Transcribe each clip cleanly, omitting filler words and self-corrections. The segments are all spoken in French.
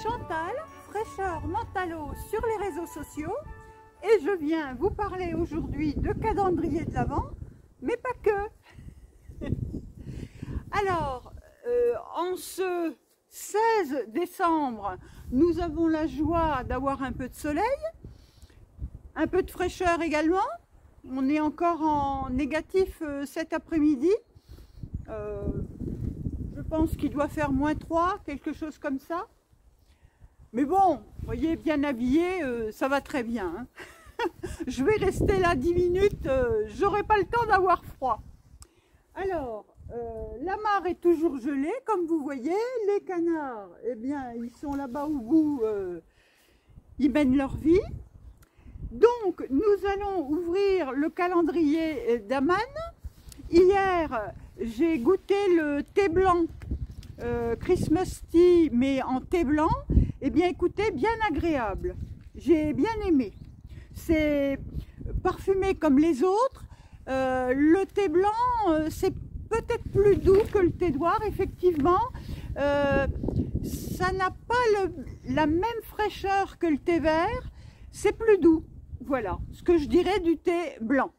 Chantal, fraîcheur mentalo sur les réseaux sociaux, et je viens vous parler aujourd'hui de calendrier de l'Avent, mais pas que. Alors, en ce 16 décembre, nous avons la joie d'avoir un peu de soleil, un peu de fraîcheur également. On est encore en négatif cet après-midi. Je pense qu'il doit faire -3, quelque chose comme ça. Mais bon, vous voyez, bien habillé, ça va très bien. Hein. Je vais rester là 10 minutes, j'aurai pas le temps d'avoir froid. Alors, la mare est toujours gelée, comme vous voyez. Les canards, eh bien, ils sont là-bas au bout, ils mènent leur vie. Donc, nous allons ouvrir le calendrier d'Aman. Hier, j'ai goûté le thé blanc, Christmas Tea, mais en thé blanc. Eh bien, écoutez, bien agréable. J'ai bien aimé. C'est parfumé comme les autres. Le thé blanc, c'est peut-être plus doux que le thé noir, effectivement. Ça n'a pas la même fraîcheur que le thé vert. C'est plus doux. Voilà ce que je dirais du thé blanc.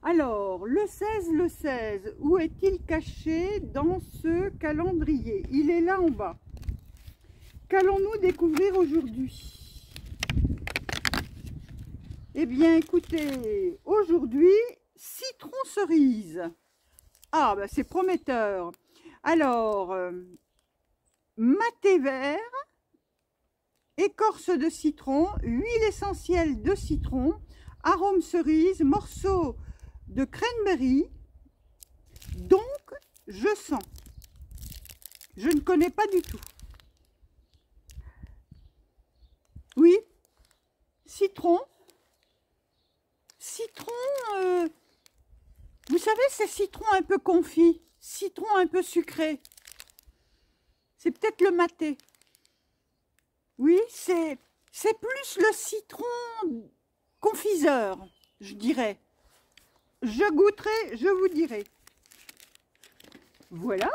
Alors, le 16, où est-il caché dans ce calendrier? Il est là en bas. Qu'allons-nous découvrir aujourd'hui? Eh bien, écoutez, aujourd'hui, citron cerise. Ah, bah, c'est prometteur. Alors, maté vert, écorce de citron, huile essentielle de citron, arôme cerise, morceau de cranberry. Donc, je sens. Je ne connais pas du tout. Oui, citron. Citron, vous savez, c'est citron un peu confit, citron un peu sucré. C'est peut-être le maté. Oui, c'est plus le citron confiseur, je dirais. Je goûterai, je vous dirai. Voilà.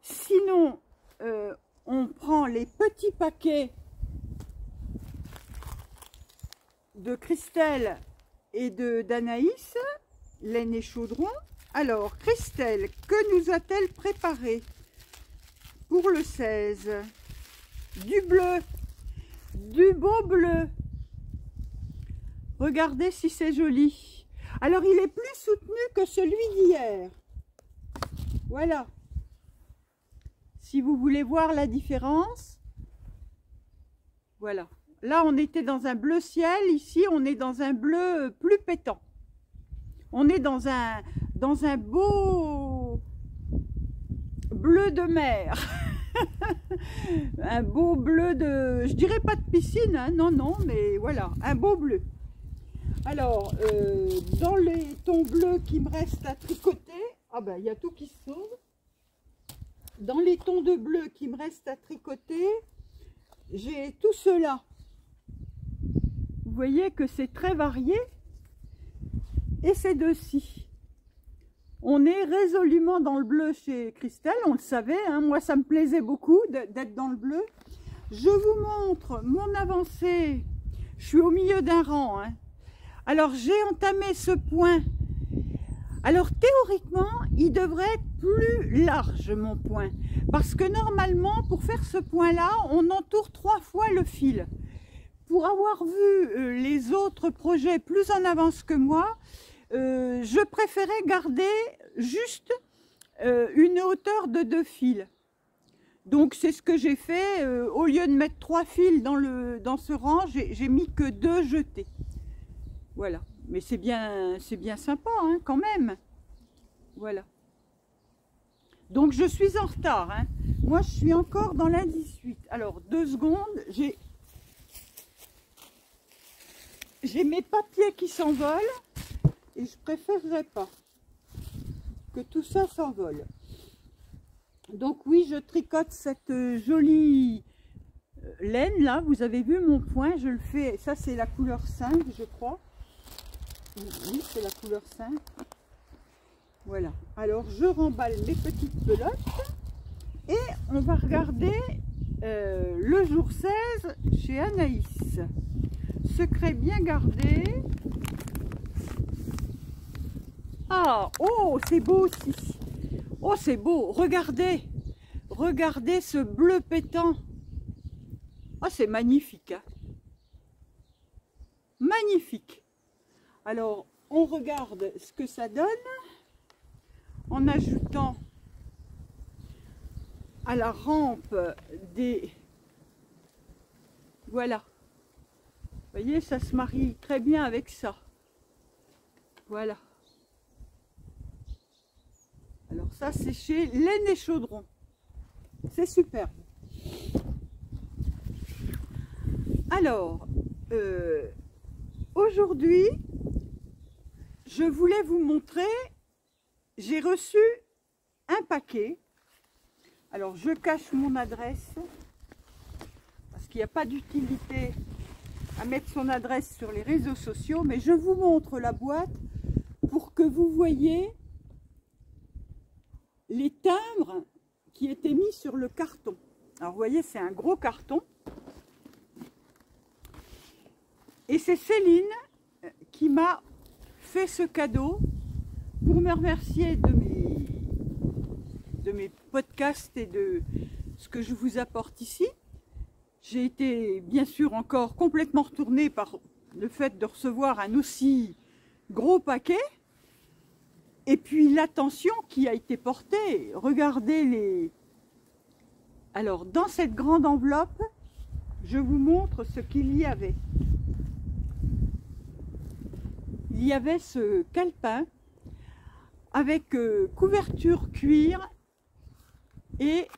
Sinon, on prend les petits paquets de Christelle et d'Anaïs, laine et chaudron. Alors, Christelle, que nous a-t-elle préparé pour le 16? Du bleu, du beau bleu. Regardez si c'est joli. Alors, il est plus soutenu que celui d'hier. Voilà. Si vous voulez voir la différence, voilà. Là, on était dans un bleu ciel. Ici, on est dans un bleu plus pétant. On est dans un beau bleu de mer. Un beau bleu de... Je dirais pas de piscine, hein, non, non, mais voilà, un beau bleu. Alors, dans les tons bleus qui me restent à tricoter, ah ben, il y a tout qui se sauve. Dans les tons de bleu qui me restent à tricoter, j'ai tout cela. Vous voyez que c'est très varié. Et ces deux-ci. On est résolument dans le bleu chez Christelle, on le savait. Hein, moi, ça me plaisait beaucoup d'être dans le bleu. Je vous montre mon avancée. Je suis au milieu d'un rang. Hein. Alors, j'ai entamé ce point. Alors, théoriquement, il devrait être plus large, mon point. Parce que normalement, pour faire ce point-là, on entoure 3 fois le fil. Pour avoir vu les autres projets plus en avance que moi, je préférais garder juste une hauteur de 2 fils. Donc, c'est ce que j'ai fait. Au lieu de mettre 3 fils dans ce rang, j'ai mis que 2 jetés. Voilà. Mais c'est bien sympa, hein, quand même. Voilà. Donc, je suis en retard. Hein. Moi, je suis encore dans l'indice-8. Alors, 2 secondes. J'ai mes papiers qui s'envolent. Et je préférerais pas que tout ça s'envole. Donc, oui, je tricote cette jolie laine, là. Vous avez vu mon point. Je le fais. Ça, c'est la couleur 5, je crois. Oui, c'est la couleur 5. Voilà. Alors, je remballe mes petites pelotes et on va regarder le jour 16 chez Anaïs. Secret bien gardé. Ah, oh, c'est beau aussi. Oh, c'est beau. Regardez. Regardez ce bleu pétant. Ah, c'est magnifique. Hein. Magnifique. Alors, on regarde ce que ça donne en ajoutant à la rampe des... Voilà. Vous voyez, ça se marie très bien avec ça. Voilà. Alors ça, c'est chez Laine et Chaudron. C'est superbe. Alors, aujourd'hui, je voulais vous montrer, j'ai reçu un paquet. Alors, je cache mon adresse, parce qu'il n'y a pas d'utilité à mettre son adresse sur les réseaux sociaux, mais je vous montre la boîte pour que vous voyez les timbres qui étaient mis sur le carton. Alors, vous voyez, c'est un gros carton. Et c'est Céline qui m'a fait ce cadeau pour me remercier de mes podcasts et de ce que je vous apporte ici. J'ai été bien sûr encore complètement retournée par le fait de recevoir un aussi gros paquet. Et puis l'attention qui a été portée. Regardez les... Alors dans cette grande enveloppe, je vous montre ce qu'il y avait. Il y avait ce calepin avec couverture cuir et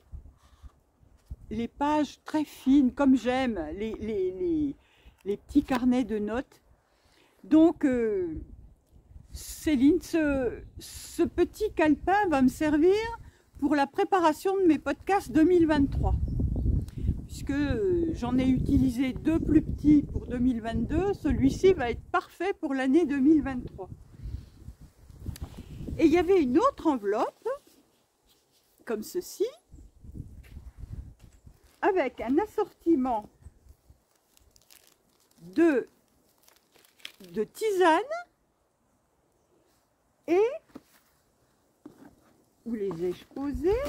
les pages très fines, comme j'aime, les petits carnets de notes. Donc, Céline, ce petit calepin va me servir pour la préparation de mes podcasts 2023. Puisque j'en ai utilisé 2 plus petits pour 2022, celui-ci va être parfait pour l'année 2023. Et il y avait une autre enveloppe, comme ceci, avec un assortiment de tisanes et, où les ai-je posées?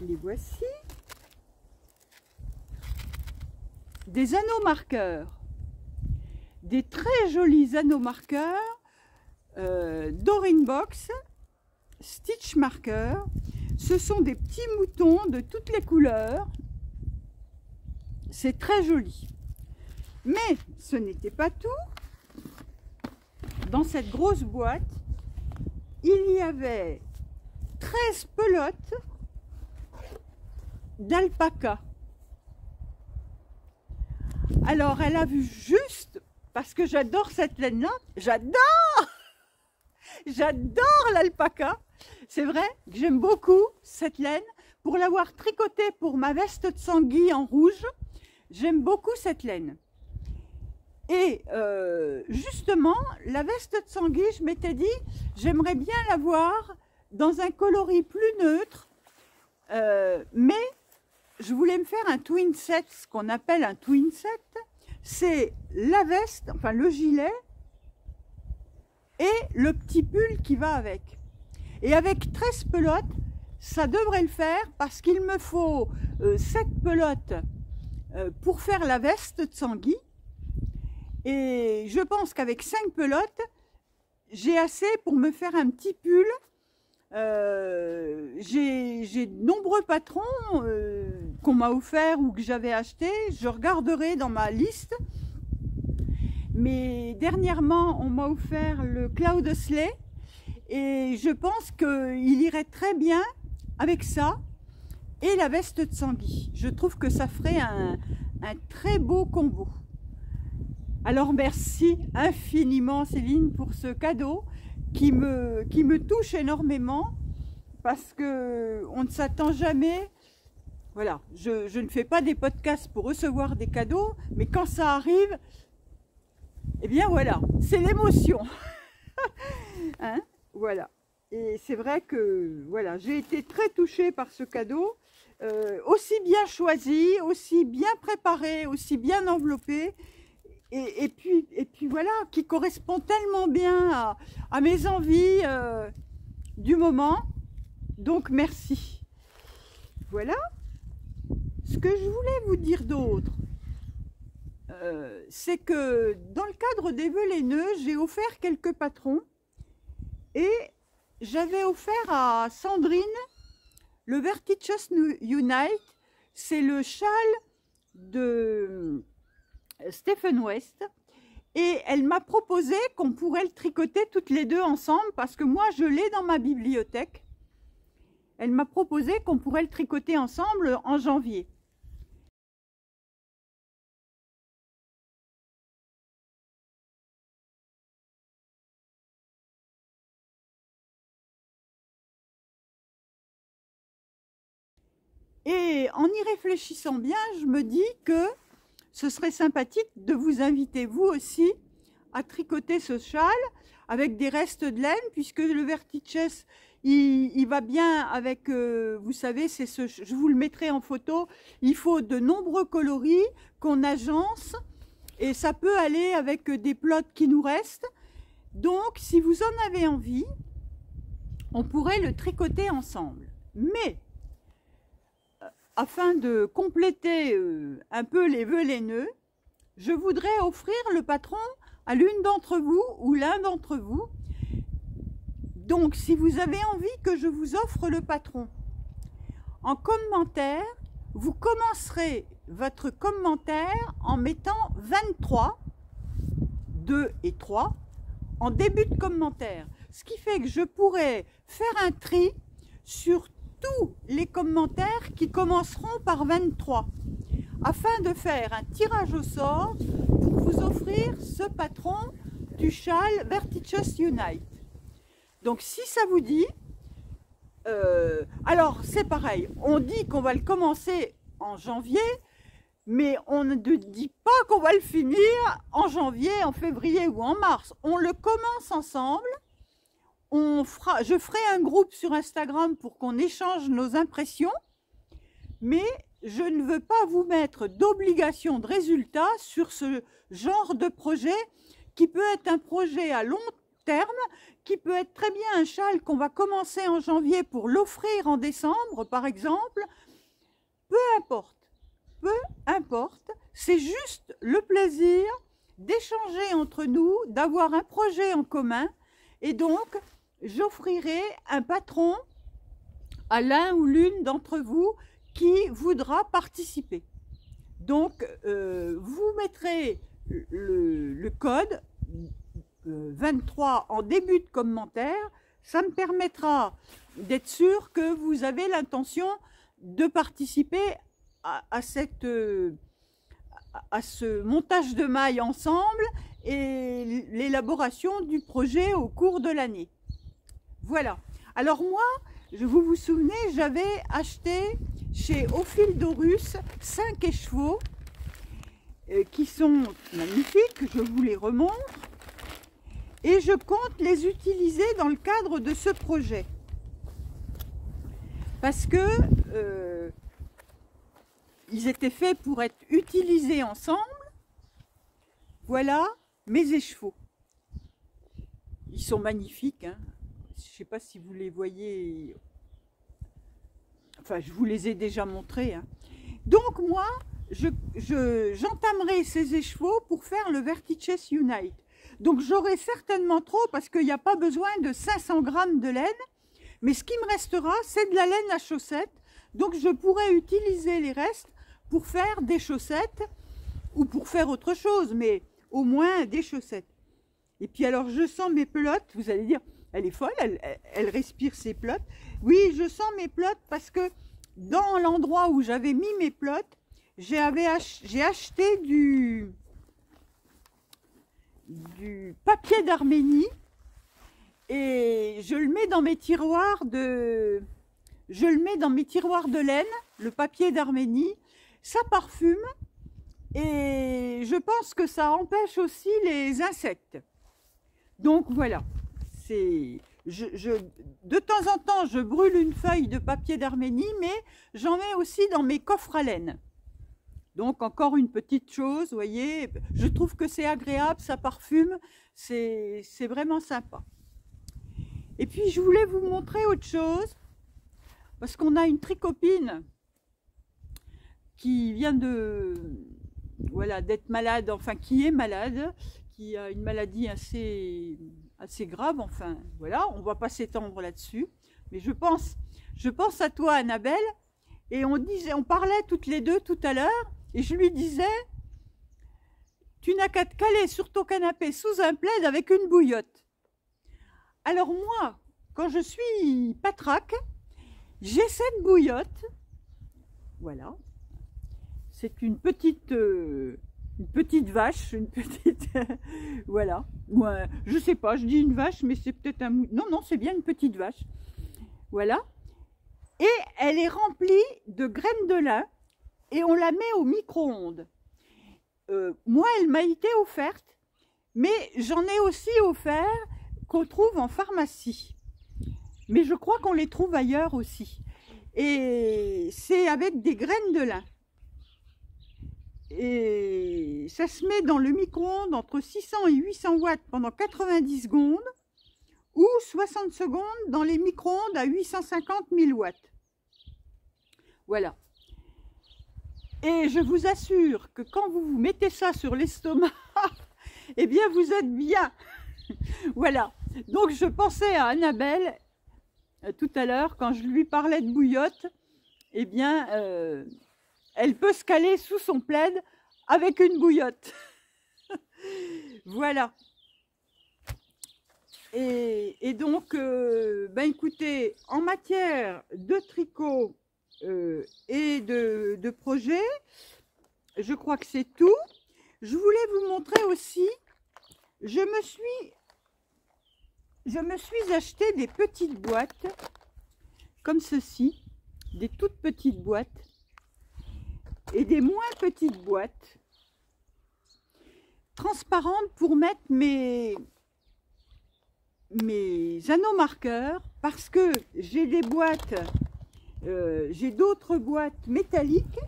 Les voici. Des anneaux marqueurs, des très jolis anneaux marqueurs Dorine Box, Stitch Marker. Ce sont des petits moutons de toutes les couleurs. C'est très joli. Mais ce n'était pas tout. Dans cette grosse boîte, il y avait 13 pelotes d'alpaca. Alors, elle a vu juste, parce que j'adore cette laine-là, j'adore l'alpaca. C'est vrai que j'aime beaucoup cette laine. Pour l'avoir tricotée pour ma veste de Sanguy en rouge, j'aime beaucoup cette laine. Et justement, la veste de Sanguy, je m'étais dit, j'aimerais bien l'avoir dans un coloris plus neutre, mais je voulais me faire un twin set, ce qu'on appelle un twin set. C'est la veste, enfin le gilet et le petit pull qui va avec. Et avec 13 pelotes, ça devrait le faire parce qu'il me faut 7 pelotes pour faire la veste de Sanguy. Et je pense qu'avec 5 pelotes, j'ai assez pour me faire un petit pull. J'ai de nombreux patrons qu'on m'a offert ou que j'avais acheté. Je regarderai dans ma liste. Mais dernièrement, on m'a offert le Cloud Sleigh et je pense qu'il irait très bien avec ça et la veste de Sanguy. Je trouve que ça ferait un très beau combo. Alors merci infiniment Céline pour ce cadeau qui me touche énormément parce que on ne s'attend jamais. Voilà, je ne fais pas des podcasts pour recevoir des cadeaux, mais quand ça arrive, eh bien voilà, c'est l'émotion. Hein, voilà. Et c'est vrai que voilà, j'ai été très touchée par ce cadeau. aussi bien choisi, aussi bien préparé, aussi bien enveloppé, et puis voilà, qui correspond tellement bien à mes envies du moment. Donc merci. Voilà ce que je voulais vous dire d'autre. C'est que dans le cadre des vœux laineux, j'ai offert quelques patrons et j'avais offert à Sandrine le Vertices Unite. C'est le châle de Stephen West et elle m'a proposé qu'on pourrait le tricoter toutes les deux ensemble parce que moi je l'ai dans ma bibliothèque. Elle m'a proposé qu'on pourrait le tricoter ensemble en janvier. Et en y réfléchissant bien, je me dis que ce serait sympathique de vous inviter vous aussi à tricoter ce châle avec des restes de laine, puisque le Vertices, il va bien avec, vous savez, c'est ce, je vous le mettrai en photo, il faut de nombreux coloris qu'on agence, et ça peut aller avec des plots qui nous restent. Donc, si vous en avez envie, on pourrait le tricoter ensemble. Mais afin de compléter un peu les vœux laineux, je voudrais offrir le patron à l'une d'entre vous ou l'un d'entre vous. Donc, si vous avez envie que je vous offre le patron, en commentaire, vous commencerez votre commentaire en mettant 23, 2 et 3, en début de commentaire. Ce qui fait que je pourrais faire un tri sur tous les commentaires qui commenceront par 23 afin de faire un tirage au sort pour vous offrir ce patron du châle Vertices Unite. Donc si ça vous dit, alors c'est pareil, on dit qu'on va le commencer en janvier, mais on ne dit pas qu'on va le finir en janvier, en février ou en mars. On le commence ensemble. Je ferai un groupe sur Instagram pour qu'on échange nos impressions, mais je ne veux pas vous mettre d'obligation de résultat sur ce genre de projet qui peut être un projet à long terme, qui peut être très bien un châle qu'on va commencer en janvier pour l'offrir en décembre, par exemple. Peu importe, c'est juste le plaisir d'échanger entre nous, d'avoir un projet en commun, et donc j'offrirai un patron à l'un ou l'une d'entre vous qui voudra participer. Donc, vous mettrez le code 23 en début de commentaire. Ça me permettra d'être sûr que vous avez l'intention de participer à ce montage de mailles ensemble et l'élaboration du projet au cours de l'année. Voilà. Alors moi, vous vous souvenez, j'avais acheté chez Au Fil d'Horus 5 écheveaux qui sont magnifiques, je vous les remontre. Et je compte les utiliser dans le cadre de ce projet. Parce que ils étaient faits pour être utilisés ensemble. Voilà mes écheveaux. Ils sont magnifiques, hein. Je ne sais pas si vous les voyez. Enfin, je vous les ai déjà montrés, hein. Donc moi, j'entamerai ces écheveaux pour faire le Vertices Unite. Donc j'aurai certainement trop, parce qu'il n'y a pas besoin de 500 grammes de laine. Mais ce qui me restera, c'est de la laine à chaussettes. Donc je pourrais utiliser les restes pour faire des chaussettes ou pour faire autre chose, mais au moins des chaussettes. Et puis alors je sens mes pelotes, vous allez dire, elle est folle, elle respire ses pelotes. Oui, je sens mes pelotes parce que dans l'endroit où j'avais mis mes pelotes, j'ai acheté du papier d'Arménie et je le mets dans mes tiroirs de laine, le papier d'Arménie. Ça parfume et je pense que ça empêche aussi les insectes. Donc voilà, de temps en temps, je brûle une feuille de papier d'Arménie, mais j'en mets aussi dans mes coffres à laine. Donc encore une petite chose, vous voyez, je trouve que c'est agréable, ça parfume, c'est vraiment sympa. Et puis je voulais vous montrer autre chose, parce qu'on a une tricopine qui vient voilà, d'être malade, enfin qui est malade, qui a une maladie assez grave, enfin voilà, on ne va pas s'étendre là-dessus, mais je pense à toi Annabelle, et on parlait toutes les deux tout à l'heure, et je lui disais, tu n'as qu'à te caler sur ton canapé sous un plaid avec une bouillotte. Alors moi, quand je suis patraque, j'ai cette bouillotte, voilà, c'est une petite vache, voilà, ouais, je sais pas, je dis une vache, mais c'est peut-être un mouton, non, c'est bien une petite vache, voilà, et elle est remplie de graines de lin, et on la met au micro-ondes. Moi, elle m'a été offerte, mais j'en ai aussi offert qu'on trouve en pharmacie. Mais je crois qu'on les trouve ailleurs aussi. Et c'est avec des graines de lin. Et ça se met dans le micro-ondes entre 600 et 800 watts pendant 90 secondes ou 60 secondes dans les micro-ondes à 850 000 watts. Voilà. Et je vous assure que quand vous vous mettez ça sur l'estomac, eh bien vous êtes bien. Voilà. Donc je pensais à Annabelle tout à l'heure quand je lui parlais de bouillotte. Eh bien, elle peut se caler sous son plaid avec une bouillotte. Voilà. Et donc, ben écoutez, en matière de tricot, et de projet, je crois que c'est tout. Je voulais vous montrer aussi, je me suis acheté des petites boîtes comme ceci, des toutes petites boîtes et des moins petites boîtes transparentes pour mettre mes anneaux marqueurs, parce que j'ai des boîtes. J'ai d'autres boîtes métalliques.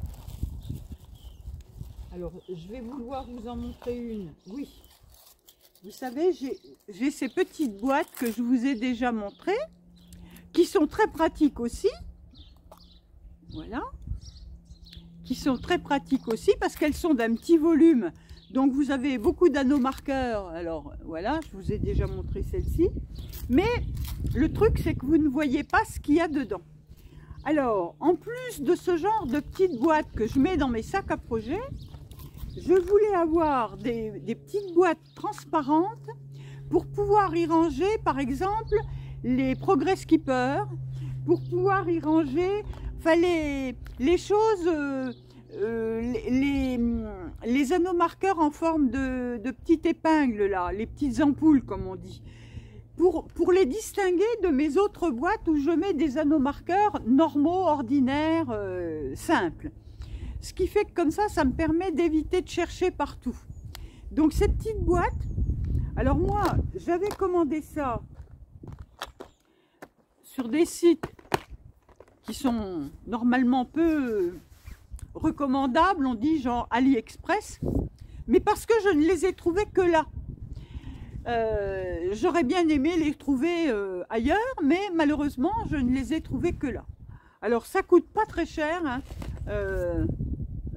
Alors, je vais vouloir vous en montrer une. Oui. Vous savez, j'ai ces petites boîtes que je vous ai déjà montrées, qui sont très pratiques aussi. Voilà. Qui sont très pratiques aussi, parce qu'elles sont d'un petit volume. Donc, vous avez beaucoup d'anneaux marqueurs. Alors, voilà, je vous ai déjà montré celle-ci. Mais le truc, c'est que vous ne voyez pas ce qu'il y a dedans. Alors, en plus de ce genre de petites boîtes que je mets dans mes sacs à projet, je voulais avoir des petites boîtes transparentes pour pouvoir y ranger, par exemple, les Progress Skipper, pour pouvoir y ranger enfin, les choses, les anneaux marqueurs en forme de petites épingles, là, les petites ampoules, comme on dit. Pour les distinguer de mes autres boîtes où je mets des anneaux marqueurs normaux, ordinaires, simples. Ce qui fait que comme ça me permet d'éviter de chercher partout. Donc ces petites boîtes, alors moi j'avais commandé ça sur des sites qui sont normalement peu recommandables, on dit genre AliExpress, mais parce que je ne les ai trouvés que là. J'aurais bien aimé les trouver ailleurs, mais malheureusement je ne les ai trouvés que là. Alors ça coûte pas très cher, hein,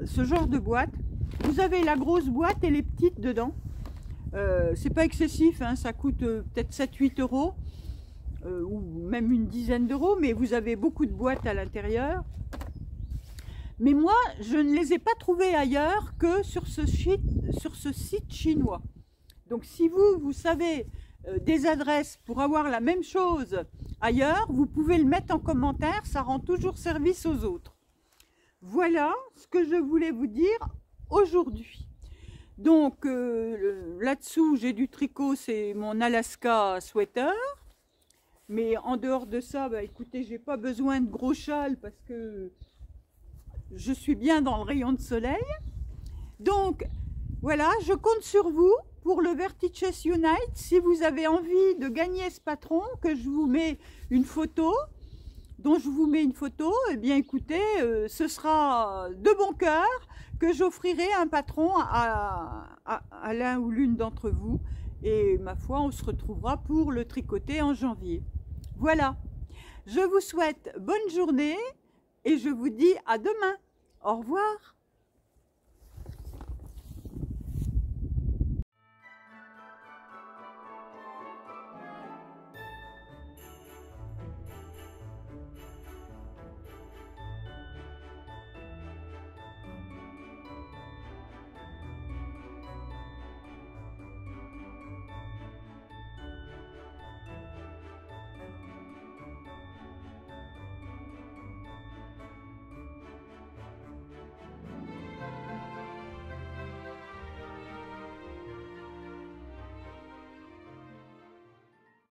ce genre de boîte. Vous avez la grosse boîte et les petites dedans. C'est pas excessif, hein, ça coûte peut-être 7-8 euros, ou même une dizaine d'euros, mais vous avez beaucoup de boîtes à l'intérieur. Mais moi je ne les ai pas trouvées ailleurs que sur ce site chinois. Donc si vous savez des adresses pour avoir la même chose ailleurs, vous pouvez le mettre en commentaire, ça rend toujours service aux autres. Voilà ce que je voulais vous dire aujourd'hui. Donc là-dessous, j'ai du tricot, c'est mon Alaska sweater. Mais en dehors de ça, bah, écoutez, j'ai pas besoin de gros châles parce que je suis bien dans le rayon de soleil. Donc voilà, je compte sur vous pour le Vertices Unite, si vous avez envie de gagner ce patron, que je vous mets une photo, dont je vous mets une photo, eh bien écoutez, ce sera de bon cœur que j'offrirai un patron à l'un ou l'une d'entre vous. Et ma foi, on se retrouvera pour le tricoter en janvier. Voilà, je vous souhaite bonne journée et je vous dis à demain. Au revoir.